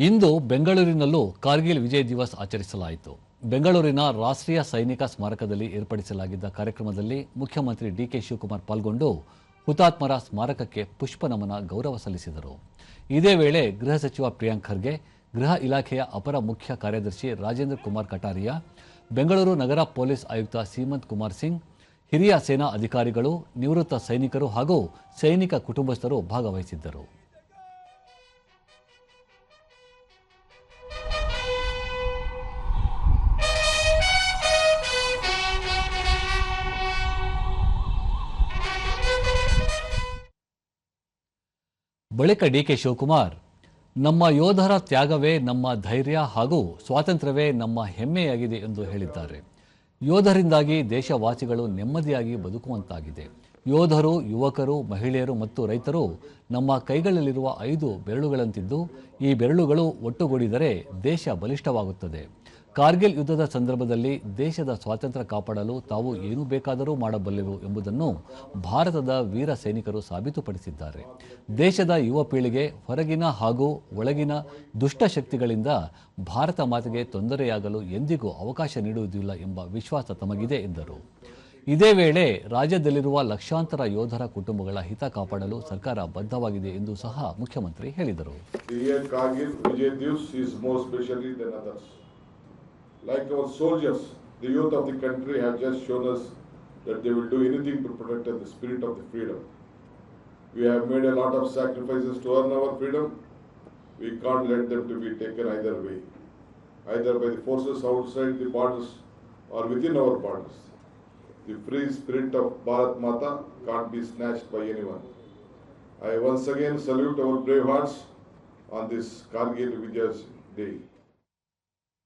ಇಂದು ಬೆಂಗಳೂರಿನಲ್ಲೂ ಕಾರ್ಗಿಲ್ ವಿಜಯ್ ದಿವಸ್ ಆಚರಿಸಲಾಯಿತು. ಬೆಂಗಳೂರಿನ ರಾಷ್ಟ್ರೀಯ ಸೈನಿಕ ಸ್ಮಾರಕದಲ್ಲಿ ಏರ್ಪಡಿಸಲಾಗಿದ್ದ ಕಾರ್ಯಕ್ರಮದಲ್ಲಿ ಮುಖ್ಯಮಂತ್ರಿ ಡಿಕೆ ಶಿವಕುಮಾರ್ ಪಾಲ್ಗೊಂಡು ಹುತಾತ್ಮರ ಸ್ಮಾರಕಕ್ಕೆ ಪುಷ್ಪ ನಮನ ಗೌರವ ಸಲ್ಲಿಸಿದರು. ಇದೇ ವೇಳೆ ಗೃಹ ಸಚಿವ ಪ್ರಿಯಾಂಕ್ ಖರ್ಗೆ, ಗೃಹ ಇಲಾಖೆಯ ಅಪರ ಮುಖ್ಯ ಕಾರ್ಯದರ್ಶಿ ರಾಜೇಂದ್ರ ಕುಮಾರ್ ಕಟಾರಿಯಾ, ಬೆಂಗಳೂರು ನಗರ ಪೊಲೀಸ್ ಆಯುಕ್ತ ಸೀಮಂತ್ ಕುಮಾರ್ ಸಿಂಗ್, ಹಿರಿಯ ಸೇನಾ ಅಧಿಕಾರಿಗಳು, ನಿವೃತ್ತ ಸೈನಿಕರು ಹಾಗೂ ಸೈನಿಕ ಕುಟುಂಬಸ್ಥರು ಭಾಗವಹಿಸಿದ್ದರು. ಬಳಿಕ ಡಿಕೆ ಶಿವಕುಮಾರ್, ನಮ್ಮ ಯೋಧರ ತ್ಯಾಗವೇ ನಮ್ಮ ಧೈರ್ಯ ಹಾಗೂ ಸ್ವಾತಂತ್ರ್ಯವೇ ನಮ್ಮ ಹೆಮ್ಮೆಯಾಗಿದೆ ಎಂದು ಹೇಳಿದ್ದಾರೆ. ಯೋಧರಿಂದಾಗಿ ದೇಶವಾಸಿಗಳು ನೆಮ್ಮದಿಯಾಗಿ ಬದುಕುವಂತಾಗಿದೆ. ಯೋಧರು, ಯುವಕರು, ಮಹಿಳೆಯರು ಮತ್ತು ರೈತರು ನಮ್ಮ ಕೈಗಳಲ್ಲಿರುವ 5 ಬೆರಳುಗಳಂತಿದ್ದು, ಈ ಬೆರಳುಗಳು ಒಟ್ಟುಗೂಡಿದರೆ ದೇಶ ಬಲಿಷ್ಠವಾಗುತ್ತದೆ. ಕಾರ್ಗಿಲ್ ಯುದ್ಧದ ಸಂದರ್ಭದಲ್ಲಿ ದೇಶದ ಸ್ವಾತಂತ್ರ್ಯ ಕಾಪಾಡಲು ತಾವು ಏನು ಬೇಕಾದರೂ ಮಾಡಬಲ್ಲೆವು ಎಂಬುದನ್ನು ಭಾರತದ ವೀರ ಸೈನಿಕರು ಸಾಬೀತುಪಡಿಸಿದ್ದಾರೆ. ದೇಶದ ಯುವ ಪೀಳಿಗೆ ಹೊರಗಿನ ಹಾಗೂ ಒಳಗಿನ ದುಷ್ಟಶಕ್ತಿಗಳಿಂದ ಭಾರತ ಮಾತೆಗೆ ತೊಂದರೆಯಾಗಲು ಎಂದಿಗೂ ಅವಕಾಶ ನೀಡುವುದಿಲ್ಲ ಎಂಬ ವಿಶ್ವಾಸ ತಮಗಿದೆ ಎಂದರು. ಇದೇ ವೇಳೆ ರಾಜ್ಯದಲ್ಲಿರುವ ಲಕ್ಷಾಂತರ ಯೋಧರ ಕುಟುಂಬಗಳ ಹಿತ ಕಾಪಾಡಲು ಸರ್ಕಾರ ಬದ್ಧವಾಗಿದೆ ಎಂದು ಸಹ ಮುಖ್ಯಮಂತ್ರಿ ಹೇಳಿದರು. Like our soldiers, the youth of the country have just shown us that they will do anything to protect the spirit of the freedom. We have made a lot of sacrifices to earn our freedom. We can't let them to be taken either way, either by the forces outside the borders or within our borders. The free spirit of Bharat Mata can't be snatched by anyone. I once again salute our brave hearts on this Kargil Vijay Day.